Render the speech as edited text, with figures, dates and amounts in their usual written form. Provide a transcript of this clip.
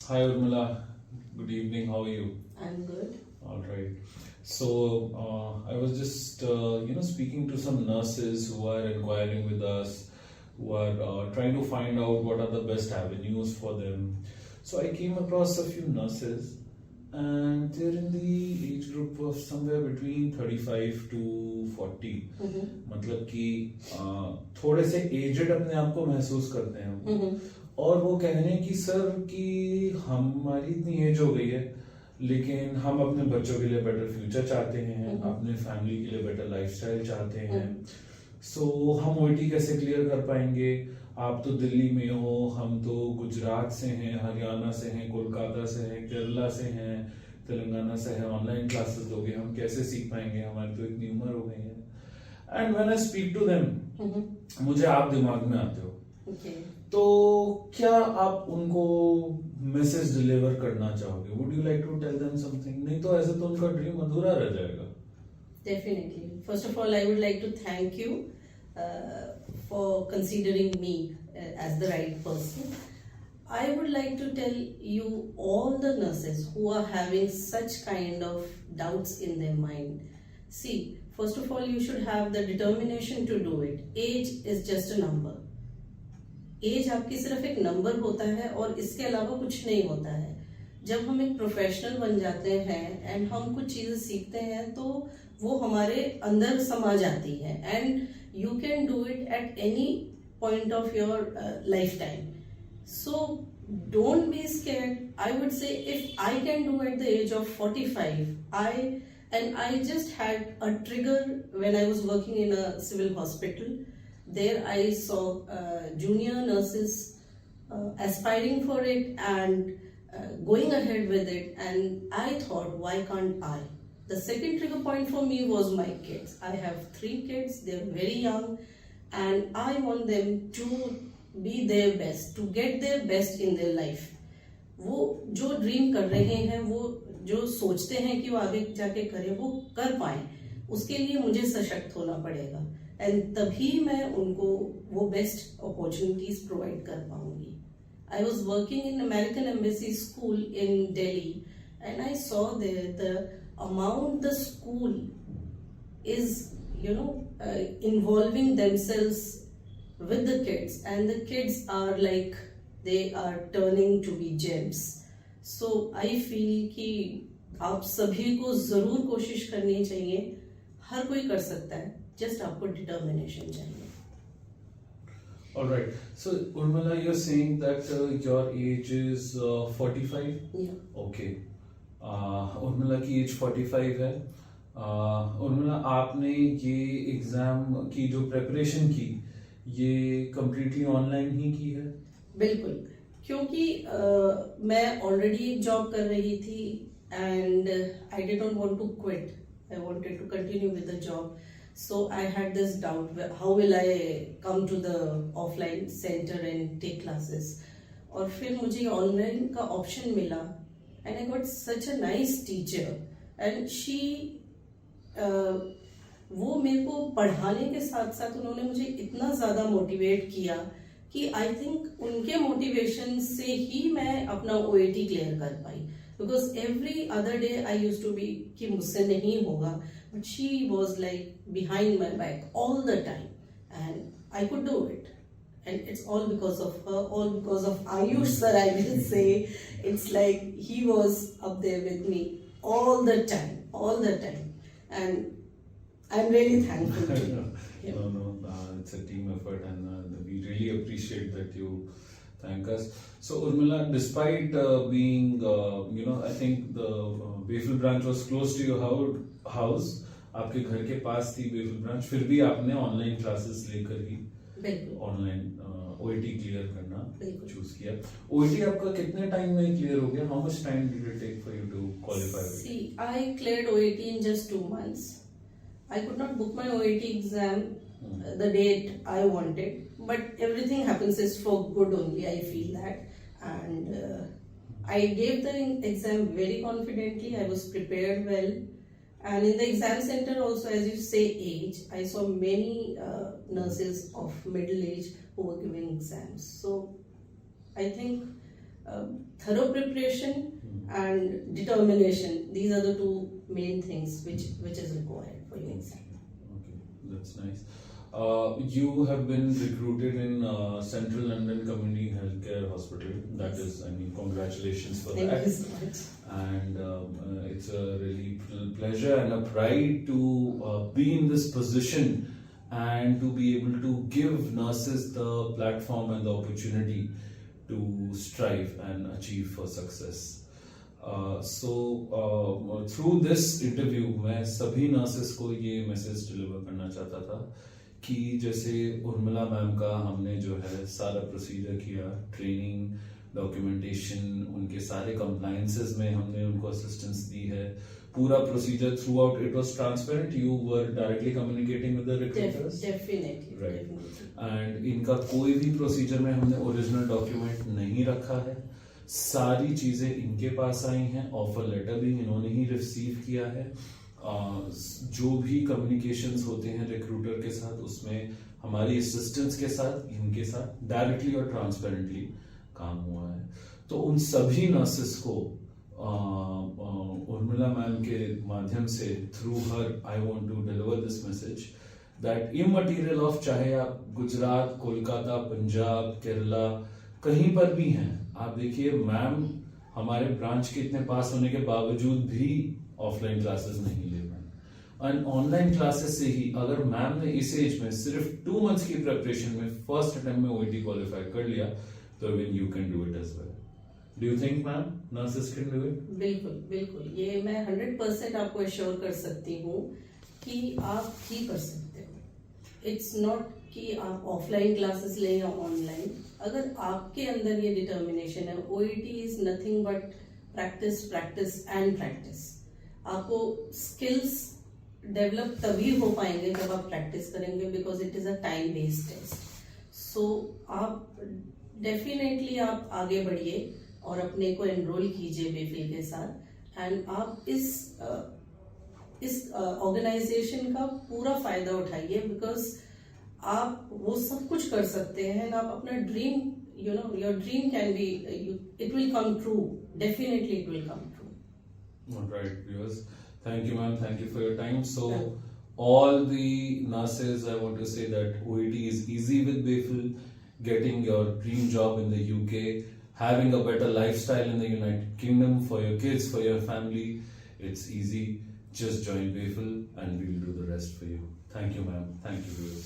Hi Urmila, good evening. How are you? I'm good. All right. So I was just speaking to some nurses who are inquiring with us, who are trying to find out what are the best avenues for them. So I came across a few nurses, and they're in the age group of somewhere between 35 to 40. मतलब कि थोड़े से aged अपने आप को महसूस करते हैं वो। और वो कह रहे हैं कि सर कि हमारी इतनी एज हो गई है, लेकिन हम अपने बच्चों के लिए बेटर फ्यूचर चाहते हैं, अपने फैमिली के लिए बेटर लाइफस्टाइल चाहते हैं। सो हम ओईटी कैसे क्लियर कर पाएंगे? आप तो दिल्ली में हो, हम तो गुजरात से हैं, हरियाणा से हैं, कोलकाता से हैं, केरला से हैं, तेलंगाना से हैं, ऑनलाइन क्लासेस दोगे, हम कैसे सीख पाएंगे? हमारी तो इतनी उम्र हो गई है। And when I speak to them, मुझे आप दिमाग में आते हो। तो क्या आप उनको मैसेज डिलीवर करना चाहोगे? Would you like to tell them something? नहीं तो ऐसे तो उनका ड्रीम अधूरा रह जाएगा। Definitely. First of all, I would like to thank you for considering me as the right person. I would like to tell you all the nurses who are having such kind of doubts in their mind. See, first of all, you should have the determination to do it. Age is just a number. Age आपकी सिर्फ एक number होता है और इसके अलावा कुछ नहीं होता है। जब हम एक प्रोफेशनल बन जाते हैं एंड हम कुछ चीजें सीखते हैं तो वो हमारे अंदर समा जाती है and you can do it at any point of your life time. So don't be scared. I would say if I can do at the age of 45, I just had a trigger when I was working in a civil hospital. There I saw junior nurses aspiring for it and going ahead with it, and I thought, why can't I? The second trigger point for me was my kids. I have 3 kids, they're very young, and I want them to be their best, to get their best in their life. वो जो dream कर रहे हैं, वो जो सोचते हैं कि वो आगे जाके करें, वो कर पाए, उसके लिए मुझे सशक्त होना पड़ेगा एंड तभी मैं उनको वो बेस्ट अपॉर्चुनिटीज प्रोवाइड कर पाऊंगी। I was working in American embassy school in Delhi and I saw there the amount the school is involving themselves with the kids, and the kids are like they are turning to be gems. So I feel कि आप सभी को जरूर कोशिश करनी चाहिए। हर कोई कर सकता है, जस्ट आपको डिटर्मिनेशन चाहिए। All right. So Urmila, you're saying that your age is 45? Yeah. Okay. Urmila की एज 45 है। उर्मिला, आपने ये एग्जाम की जो प्रेपरेशन की, ये कम्प्लीटली ऑनलाइन ही की है? बिल्कुल, क्योंकि मैं ऑलरेडी एक जॉब कर रही थी and I did not want to quit. I wanted to continue with the job, so I had this doubt, how will I come to the offline center and take classes? और फिर मुझे online का option मिला and I got such a nice teacher and she वो मेरे को पढ़ाने के साथ साथ उन्होंने मुझे इतना ज़्यादा मोटिवेट किया कि आई थिंक उनके मोटिवेशन से ही मैं अपना OAT क्लियर कर पाई। Because every other day I used to be कि मुझसे नहीं होगा, but she was like behind my back all the time and I could do it, and it's all because of her, all because of Ayush sir, I will say. It's like he was up there with me all the time, and I'm really thankful to him. No, it's a team effort, and we really appreciate that you thank us. So Urmila, despite being, I think the Bayfield branch was close to your house, आपके घर के पास थी Bayfield branch, फिर भी आपने online classes लेकर ही online OAT clear करना choose किया। OAT आपका कितने टाइम में क्लियर हो गया? How much time did it take for you to qualify? See, I cleared OAT in just 2 months. I could not book my OAT exam the date I wanted, but everything happens is for good only, I feel that, and I gave the exam very confidently. I was prepared well, and in the exam center also, as you say age, I saw many nurses of middle age who were giving exams. So I think thorough preparation and determination. These are the two main things which is required for your exam. Okay, that's nice. You have been recruited in Central London Community Healthcare Hospital. That is, I mean, congratulations for Thank that. you so much. And it's a really pleasure and a pride to be in this position and to be able to give nurses the platform and the opportunity to strive and achieve for success. So through this interview मैं सभी nurses को ये message deliver करना चाहता था कि जैसे Urmila ma'am का हमने जो है सारा प्रोसीजर किया, ट्रेनिंग, डॉक्यूमेंटेशन, उनके सारे कंप्लायंसेस में हमने उनको असिस्टेंस दी है, पूरा procedure through out it was transparent. You were directly communicating with the recruiters. Definitely. Right. Definitely. And इनका कोई भी प्रोसीजर में हमने ओरिजिनल डॉक्यूमेंट नहीं रखा है. सारी चीजें इनके पास आई हैं. ऑफर लेटर भी इन्होंने ही रिसीव किया है. जो भी कम्युनिकेशंस होते हैं रिक्रूटर के साथ, उसमें हमारी असिस्टेंट्स के साथ, इनके साथ डायरेक्टली और ट्रांसपेरेंटली काम हुआ है. तो उन सभी नर्सेस को उर्मिला मैम के माध्यम से, through her, I want to deliver this message that immaterial of, चाहे आप गुजरात, कोलकाता, पंजाब, केरला, कहीं पर भी हैं, आप देखिए मैम हमारे ब्रांच के इतने पास होने के बावजूद भी ऑफलाइन क्लासेस नहीं ले पाए. एंड ऑनलाइन क्लासेस से ही अगर मैम ने इस एज में सिर्फ 2 months की प्रिपरेशन में फर्स्ट अटेम्प्ट में OET क्वालिफाई कर लिया, तो even you can do it as well. Do you think ma'am nurses can do it? बिल्कुल बिल्कुल, ये मैं 100% आपको एश्योर कर सकती हूँ कि आप ही कर सकते हो. इट्स नॉट कि आप ऑफलाइन क्लासेस लें या ऑनलाइन. अगर आपके अंदर ये डिटर्मिनेशन है, OET is nothing but practice practice and practice. आपको स्किल्स डेवलप तभी हो पाएंगे जब आप प्रैक्टिस करेंगे, because it is a time based test. So आप डेफिनेटली आप आगे बढ़िए और अपने को एनरोल कीजिए बेफिल के साथ. एंड आप इस ऑर्गेनाइजेशन का पूरा फायदा उठाइए, बिकॉज आप वो सब कुछ कर सकते हैं. आप अपना dream, your dream can be, it will come true. Definitely it will come true. All right, viewers. Thank you, ma'am. Thank you for your time. So, all the nurses, I want to say that OET is easy with Bayful. Getting your dream job in the UK, having a better lifestyle in the United Kingdom for your kids, for your family, it's easy. Just join Bayful and we'll do the rest for you. Thank you, ma'am. Thank you, viewers.